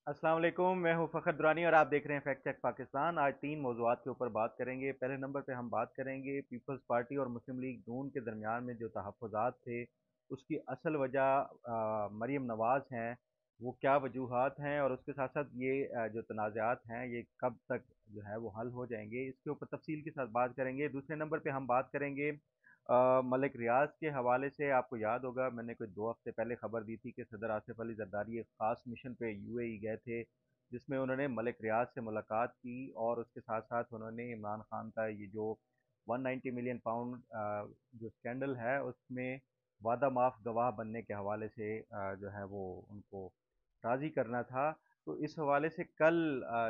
अस्सलाम वालेकुम। मैं हूं फ़खर दुरानी और आप देख रहे हैं फैक्ट चेक पाकिस्तान। आज तीन मौज़ूआत के ऊपर बात करेंगे। पहले नंबर पे हम बात करेंगे पीपल्स पार्टी और मुस्लिम लीग नून के दरमियान में जो तहफ़्फ़ुज़ात थे, उसकी असल वजह मरीम नवाज़ हैं। वो क्या वजूहात हैं और उसके साथ साथ ये जो तनाज़ात हैं ये कब तक जो है वो हल हो जाएंगे, इसके ऊपर तफसील के साथ बात करेंगे। दूसरे नंबर पे हम बात करेंगे मलिक रियाज के हवाले से। आपको याद होगा मैंने कोई 2 हफ्ते पहले खबर दी थी कि सदर आसिफ अली जरदारी एक ख़ास मिशन पे यूएई गए थे, जिसमें उन्होंने मलिक रियाज से मुलाकात की और उसके साथ साथ उन्होंने इमरान खान का ये जो 190 मिलियन पाउंड जो स्कैंडल है उसमें वादा माफ गवाह बनने के हवाले से जो है वो उनको राज़ी करना था। तो इस हवाले से कल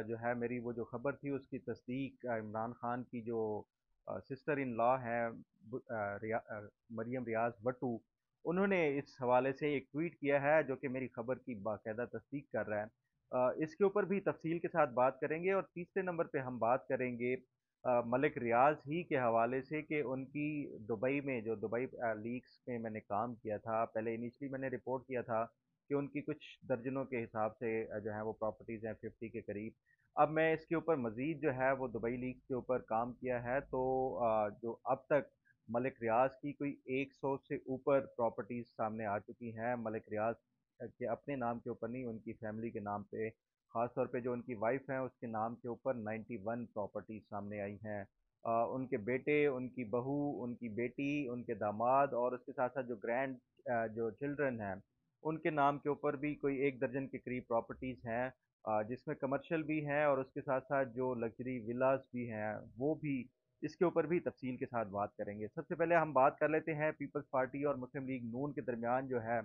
जो है मेरी वो जो खबर थी उसकी तस्दीक इमरान खान की जो सिस्टर इन लॉ हैं मरियम रियाज भट्टू, उन्होंने इस हवाले से एक ट्वीट किया है जो कि मेरी खबर की बाकायदा तस्दीक कर रहा है। इसके ऊपर भी तफसील के साथ बात करेंगे और तीसरे नंबर पे हम बात करेंगे मलिक रियाज ही के हवाले से कि उनकी दुबई में जो दुबई लीग्स में मैंने काम किया था, पहले इनिशियली मैंने रिपोर्ट किया था कि उनकी कुछ दर्जनों के हिसाब से जो है वो प्रॉपर्टीज़ हैं 50 के करीब। अब मैं इसके ऊपर मज़ीद जो है वो दुबई लीग्स के ऊपर काम किया है, तो जो अब तक मलिक रियाज की कोई 100 से ऊपर प्रॉपर्टीज़ सामने आ चुकी हैं। मलिक रियाज के अपने नाम के ऊपर नहीं, उनकी फैमिली के नाम पे, ख़ास तौर पे जो उनकी वाइफ हैं उसके नाम के ऊपर 91 प्रॉपर्टीज़ सामने आई हैं। उनके बेटे, उनकी बहू, उनकी बेटी, उनके दामाद और उसके साथ साथ जो जो चिल्ड्रन हैं उनके नाम के ऊपर भी कोई 1 दर्जन के करीब प्रॉपर्टीज़ हैं, जिसमें कमर्शियल भी हैं और उसके साथ साथ जो लग्जरी विलास भी हैं वो भी। इसके ऊपर भी तफसील के साथ बात करेंगे। सबसे पहले हम बात कर लेते हैं पीपल्स पार्टी और मुस्लिम लीग नून के दरमियान जो है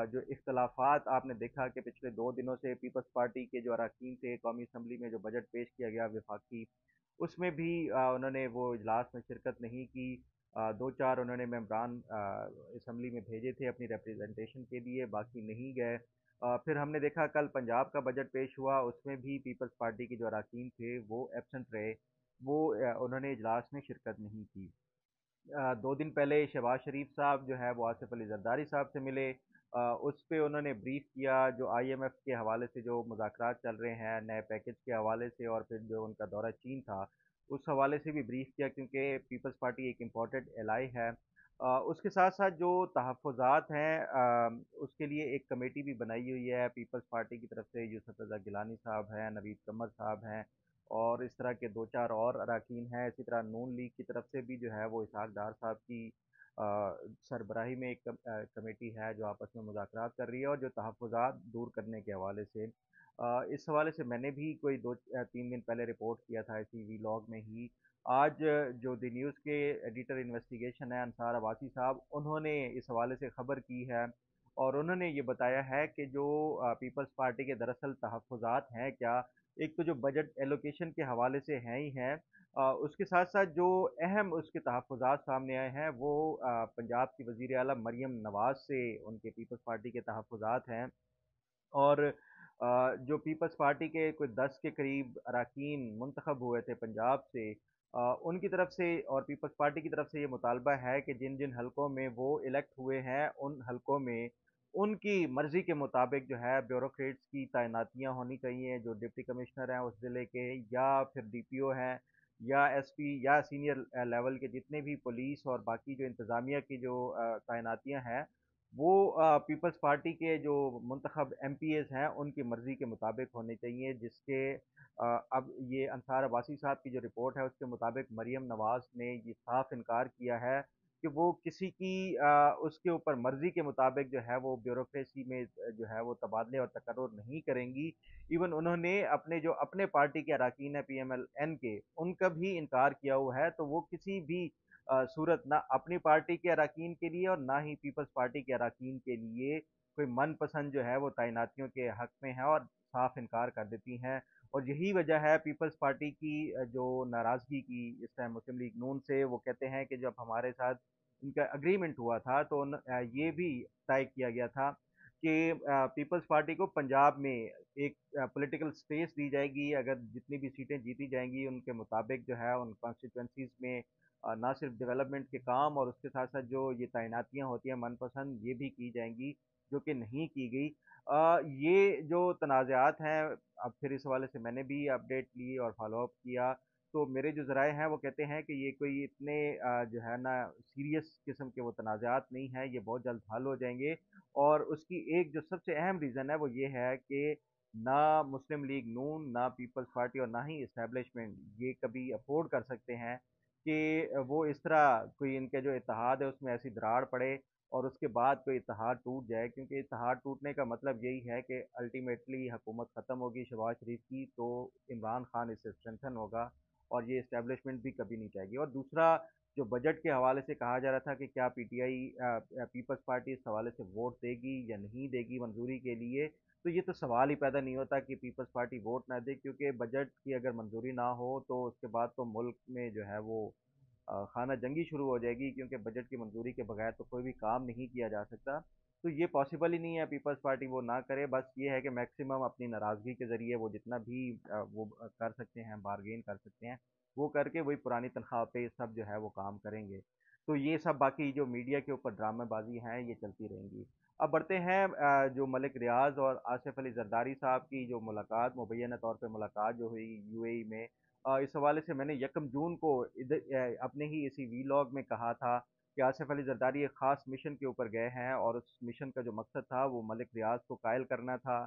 जो इख्तलाफात आपने देखा कि पिछले 2 दिनों से पीपल्स पार्टी के जो अरकान थे कौमी असम्बली में जो बजट पेश किया गया वफाकी, उसमें भी उन्होंने वो इजलास में शिरकत नहीं की। दो चार उन्होंने मेम्बरान असम्बली में भेजे थे अपनी रिप्रेजेंटेशन के लिए, बाकी नहीं गए। फिर हमने देखा कल पंजाब का बजट पेश हुआ, उसमें भी पीपल्स पार्टी के जो अरकान थे वो एबसेंट रहे, वो उन्होंने इजलास में शिरकत नहीं की। 2 दिन पहले शहबाज शरीफ साहब जो है वो आसिफ अली जरदारी साहब से मिले, उस पे उन्होंने ब्रीफ किया जो आईएमएफ के हवाले से जो मुज़ाकरात चल रहे हैं नए पैकेज के हवाले से, और फिर जो उनका दौरा चीन था उस हवाले से भी ब्रीफ किया क्योंकि पीपल्स पार्टी एक इम्पॉर्टेंट एलाई है। उसके साथ साथ जो तहफ़्फ़ुज़ात हैं उसके लिए एक कमेटी भी बनाई हुई है पीपल्स पार्टी की तरफ से। यूसुफ रज़ा गिलानी साहब हैं, नवीद कमर साहब हैं और इस तरह के 2-4 और अरकान हैं। इसी तरह नून लीग की तरफ से भी जो है वो इसहाक डार साहब की सरबराही में एक कमेटी है जो आपस में मुज़ाकरात कर रही है और जो तहफ़्फ़ुज़ात दूर करने के हवाले से। इस हवाले से मैंने भी कोई 2-3 दिन पहले रिपोर्ट किया था इसी वीलॉग में ही। आज जो द न्यूज़ के एडिटर इन्वेस्टिगेशन है अंसार अब्बासी साहब, उन्होंने इस हवाले से खबर की है और उन्होंने ये बताया है कि जो पीपल्स पार्टी के दरअसल तहफ़्फ़ुज़ात हैं क्या, एक तो जो बजट एलोकेशन के हवाले से हैं ही हैं, उसके साथ साथ जो अहम उसके तहफ़्फ़ुज़ात सामने आए हैं वो पंजाब की वज़ीर आला मरियम नवाज़ से उनके पीपल्स पार्टी के तहफ़्फ़ुज़ात हैं। और जो पीपल्स पार्टी के कोई 10 के करीब अरकान मुंतखब हुए थे पंजाब से, उनकी तरफ से और पीपल्स पार्टी की तरफ से ये मुतालबा है कि जिन जिन हलकों में वो इलेक्ट हुए हैं उन हलकों में उनकी मर्ज़ी के मुताबिक जो है ब्यूरोक्रेट्स की तैनातियाँ होनी चाहिए, जो डिप्टी कमिश्नर हैं उस ज़िले के या फिर डीपीओ हैं या एसपी या सीनियर लेवल के जितने भी पुलिस और बाकी जो इंतज़ामिया की जो तैनातियाँ हैं वो पीपल्स पार्टी के जो मुंतखब एमपीएस हैं उनकी मर्ज़ी के मुताबिक होने चाहिए, जिसके अब ये अंसार अब्बासी साहब की जो रिपोर्ट है उसके मुताबिक मरियम नवाज़ ने ये साफ इनकार किया है कि वो किसी की उसके ऊपर मर्ज़ी के मुताबिक जो है वो ब्यूरोक्रेसी में जो है वो तबादले और तकर्रुर नहीं करेंगी। इवन उन्होंने अपने जो अपने पार्टी के अरकान हैं पीएमएल-एन के, उनका भी इनकार किया हुआ है, तो वो किसी भी सूरत ना अपनी पार्टी के अरकान के लिए और ना ही पीपल्स पार्टी के अरकान के लिए कोई मनपसंद जो है वो तैनातियों के हक में है और साफ इनकार कर देती हैं। और यही वजह है पीपल्स पार्टी की जो नाराज़गी की इस टाइम मुस्लिम लीग नून से। वो कहते हैं कि जब हमारे साथ इनका एग्रीमेंट हुआ था तो ये भी तय किया गया था कि पीपल्स पार्टी को पंजाब में एक पॉलिटिकल स्पेस दी जाएगी, अगर जितनी भी सीटें जीती जाएंगी उनके मुताबिक जो है उन कॉन्स्टिट्यूंसीज में ना सिर्फ डेवलपमेंट के काम और उसके साथ साथ जो ये तैनातियाँ होती हैं मनपसंद ये भी की जाएंगी। जो कि नहीं की गई। ये जो तनाज़ात हैं, अब फिर इस हवाले से मैंने भी अपडेट ली और फॉलो अप किया, तो मेरे जो ज़राए हैं वो कहते हैं कि ये कोई इतने जो है ना सीरियस किस्म के वो तनाज़ात नहीं हैं, ये बहुत जल्द हल हो जाएँगे। और उसकी एक जो सबसे अहम रीज़न है वो ये है कि ना मुस्लिम लीग नून, ना पीपल्स पार्टी और ना ही एस्टेब्लिशमेंट ये कभी अफ़ोर्ड कर सकते हैं कि वो इस तरह कोई इनके जो इत्तेहाद है उसमें ऐसी दरार पड़े और उसके बाद कोई इत्तेहाद टूट जाए, क्योंकि इत्तेहाद टूटने का मतलब यही है कि अल्टीमेटली हुकूमत ख़त्म होगी शहबाज शरीफ की, तो इमरान खान इससे स्ट्रेंथन होगा और ये इस्टेब्लिशमेंट भी कभी नहीं चाहेगी। और दूसरा, जो बजट के हवाले से कहा जा रहा था कि क्या पीटीआई पीपल्स पार्टी इस हवाले से वोट देगी या नहीं देगी मंजूरी के लिए, तो ये तो सवाल ही पैदा नहीं होता कि पीपल्स पार्टी वोट ना दे, क्योंकि बजट की अगर मंजूरी ना हो तो उसके बाद तो मुल्क में जो है वो खाना जंगी शुरू हो जाएगी, क्योंकि बजट की मंजूरी के बगैर तो कोई भी काम नहीं किया जा सकता। तो ये पॉसिबल ही नहीं है पीपल्स पार्टी वो ना करे, बस ये है कि मैक्सिमम अपनी नाराज़गी के ज़रिए वो जितना भी वो कर सकते हैं, बारगेन कर सकते हैं, वो करके वही पुरानी तनख्वाह पे सब जो है वो काम करेंगे। तो ये सब बाकी जो मीडिया के ऊपर ड्रामेबाजी हैं ये चलती रहेंगी। अब बढ़ते हैं जो मलिक रियाज़ और आसिफ अली ज़रदारी साहब की जो मुलाकात, मुबैना तौर पे मुलाकात जो हुई यूएई में, इस हवाले से मैंने यकम जून को अपने ही इसी वीलॉग में कहा था कि आसिफ अली जरदारी एक ख़ास मिशन के ऊपर गए हैं और उस मिशन का जो मकसद था वो मलिक रियाज को कायल करना था,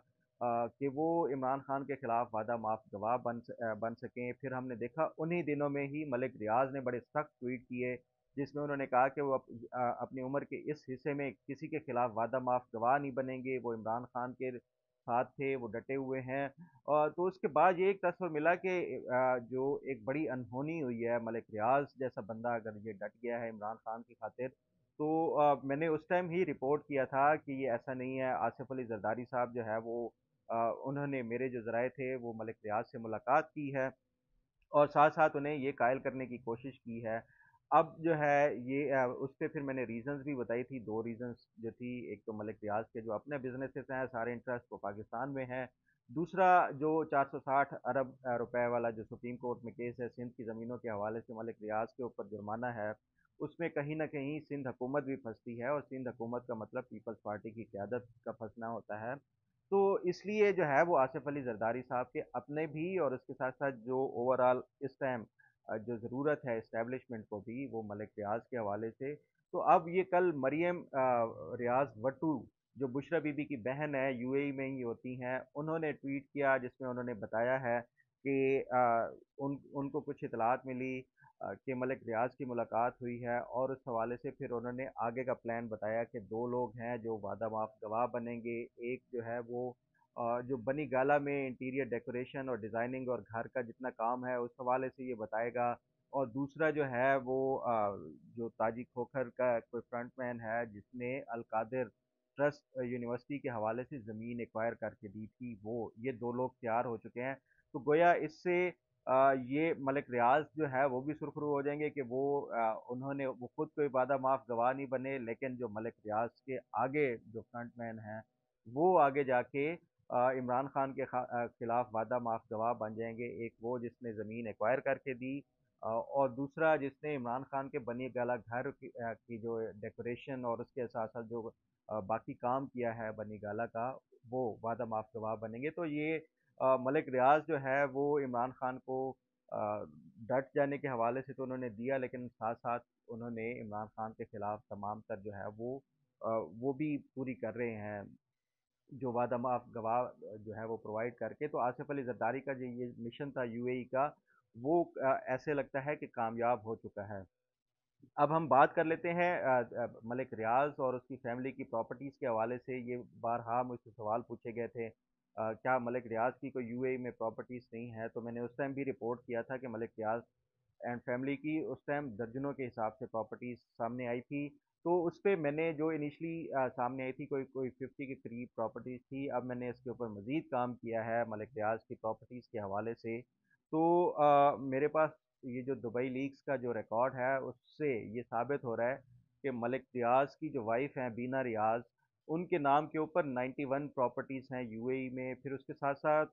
कि वो इमरान खान के खिलाफ वादा माफ गवाह बन सकें। फिर हमने देखा उन्हीं दिनों में ही मलिक रियाज ने बड़े सख्त ट्वीट किए जिसमें उन्होंने कहा कि वो अपनी उम्र के इस हिस्से में किसी के खिलाफ वादा माफ गवाह नहीं बनेंगे, वो इमरान खान के साथ थे, वो डटे हुए हैं। और तो उसके बाद ये एक तस्वर मिला कि जो एक बड़ी अनहोनी हुई है, मलिक रियाज जैसा बंदा अगर ये डट गया है इमरान खान की खातिर, तो मैंने उस टाइम ही रिपोर्ट किया था कि ये ऐसा नहीं है। आसिफ अली जरदारी साहब जो है वो उन्होंने मेरे जो ज़राए थे वो मलिक रियाज से मुलाकात की है और साथ-साथ उन्हें ये कायल करने की कोशिश की है। अब जो है ये उस पे फिर मैंने रीज़न्स भी बताई थी, 2 रीज़न्स जो थी, एक तो मलिक रियाज़ के जो अपने बिज़नेसेस हैं, सारे इंटरेस्ट वो पाकिस्तान में हैं। दूसरा जो 460 अरब रुपए वाला जो सुप्रीम कोर्ट में केस है, सिंध की ज़मीनों के हवाले से मलिक रियाज़ के ऊपर जुर्माना है, उसमें कहीं न कहीं सिंध हुकूमत भी फँसती है और सिंध हुकूमत का मतलब पीपल्स पार्टी की क़यादत का फँसना होता है। तो इसलिए जो है वो आसिफ अली जरदारी साहब के अपने भी और उसके साथ-साथ जो ओवरऑल इस टाइम जो ज़रूरत है एस्टेब्लिशमेंट को भी, वो मलिक रियाज़ के हवाले से। तो अब ये कल मरियम रियाज़ भट्टू जो बुशरा बीबी की बहन है, यूएई में ही होती हैं, उन्होंने ट्वीट किया जिसमें उन्होंने बताया है कि उनको कुछ इत्तलात मिली कि मलिक रियाज़ की मुलाकात हुई है और उस हवाले से फिर उन्होंने आगे का प्लान बताया कि 2 लोग हैं जो वादा माफ़ गवाह बनेंगे। एक जो है वो जो बनी गाला में इंटीरियर डेकोरेशन और डिज़ाइनिंग और घर का जितना काम है उस हवाले से ये बताएगा, और दूसरा जो है वो जो ताजी खोखर का कोई फ्रंटमैन है जिसने अल कादिर ट्रस्ट यूनिवर्सिटी के हवाले से ज़मीन एक्वायर करके दी थी, वो ये 2 लोग तैयार हो चुके हैं। तो गोया इससे ये मलिक रियाज़ जो है वो भी सुरखरू हो जाएँगे कि वो खुद कोई वादा माफ़ गवाह नहीं बने, लेकिन जो मलिक रियाज़ के आगे जो फ्रंटमैन हैं, वो आगे जाके इमरान खान के खिलाफ वादा माफ़ गवाह बन जाएँगे। एक वो जिसने ज़मीन एक्वायर करके दी, और दूसरा जिसने इमरान खान के बनी गला घर की जो डेकोरेशन और उसके साथ-साथ जो बाकी काम किया है बनी गाला का, वो वादा माफ़ गवाह बनेंगे। तो ये मलिक रियाज़ जो है वो इमरान खान को डट जाने के हवाले से तो उन्होंने दिया, लेकिन साथ-साथ उन्होंने इमरान खान के खिलाफ तमाम तर जो है वो भी पूरी कर रहे हैं, जो वादा माफ़ गवाह जो है वो प्रोवाइड करके। तो आसिफ अली ज़रदारी का जो ये मिशन था यूएई का, वो ऐसे लगता है कि कामयाब हो चुका है। अब हम बात कर लेते हैं मलिक रियाज़ और उसकी फैमिली की प्रॉपर्टीज़ के हवाले से। ये बारहा मुझसे सवाल पूछे गए थे, क्या मलिक रियाज़ की कोई यूएई में प्रॉपर्टीज़ नहीं है? तो मैंने उस टाइम भी रिपोर्ट किया था कि मलिक रियाज़ एंड फैमिली की उस टाइम दर्जनों के हिसाब से प्रॉपर्टीज़ सामने आई थी। तो उस पे मैंने जो इनिशियली सामने आई थी कोई कोई 50 के करीब प्रॉपर्टीज़ थी। अब मैंने इसके ऊपर मज़ीद काम किया है मलिक रियाज़ की प्रॉपर्टीज़ के हवाले से। तो मेरे पास ये जो दुबई लीक्स का जो रिकॉर्ड है उससे ये साबित हो रहा है कि मलिक रियाज़ की जो वाइफ़ हैं बीना रियाज़, उनके नाम के ऊपर 91 प्रॉपर्टीज़ हैं यूएई में। फिर उसके साथ-साथ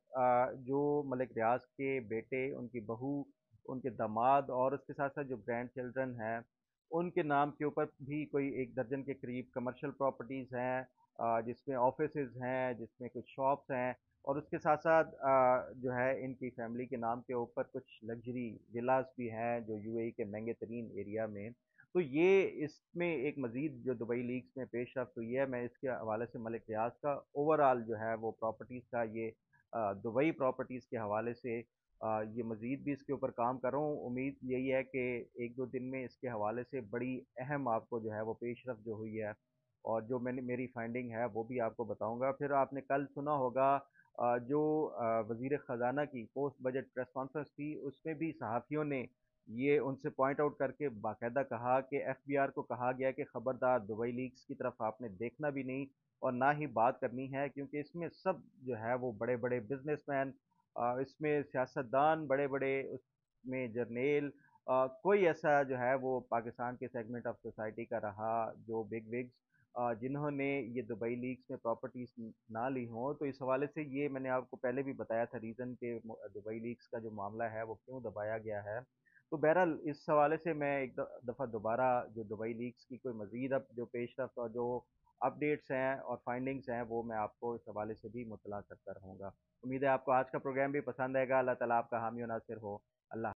जो मलिक रियाज़ के बेटे, उनकी बहू, उनके दामाद और उसके साथ-साथ जो ग्रैंड चिल्ड्रन हैं, उनके नाम के ऊपर भी कोई 1 दर्जन के करीब कमर्शियल प्रॉपर्टीज़ हैं। जिसमें ऑफिसेज हैं, जिसमें कुछ शॉप्स हैं, और उसके साथ साथ जो है इनकी फैमिली के नाम के ऊपर कुछ लग्जरी विलास भी हैं जो यूएई के महंगे तरीन एरिया में। तो ये इसमें एक मज़ीद जो दुबई लीग्स में पेश रफ्त हुई है, मैं इसके हवाले से मलिक रियाज का ओवरऑल जो है वो प्रॉपर्टीज़ का ये दुबई प्रॉपर्टीज़ के हवाले से ये मज़ीद भी इसके ऊपर काम कर रहा हूँ। उम्मीद यही है कि एक दो दिन में इसके हवाले से बड़ी अहम आपको जो है वो पेशरफ जो हुई है और जो मैंने मेरी फाइंडिंग है वो भी आपको बताऊंगा। फिर आपने कल सुना होगा जो वज़ीर ख़जाना की पोस्ट बजट प्रेस कॉन्फ्रेंस थी, उसमें भी सहाफ़ियों ने ये उनसे पॉइंट आउट करके बाकायदा कहा कि एफबीआर को कहा गया कि खबरदार दुबई लीक्स की तरफ आपने देखना भी नहीं और ना ही बात करनी है, क्योंकि इसमें सब जो है वो बड़े बड़े बिजनेसमैन, इसमें सियासतदान बड़े बड़े, उसमें जर्नेल, कोई ऐसा जो है वो पाकिस्तान के सेगमेंट ऑफ सोसाइटी का रहा जो बिग विग्स जिन्होंने ये दुबई लीग्स में प्रॉपर्टीज ना ली हों। तो इस हवाले से ये मैंने आपको पहले भी बताया था रीज़न के दुबई लीग्स का जो मामला है वो क्यों दबाया गया है। तो बहरहाल इस हवाले से मैं एक दफ़ा दोबारा जो दुबई लीग्स की कोई मज़ीद अब जो पेशरफ और जो अपडेट्स हैं और फाइंडिंग्स हैं वो मैं आपको इस हवाले से भी मुतला करता रहूँगा। उम्मीद है आपको आज का प्रोग्राम भी पसंद आएगा। अल्लाह ताला आपका हामी और नासिर हो। अल्लाह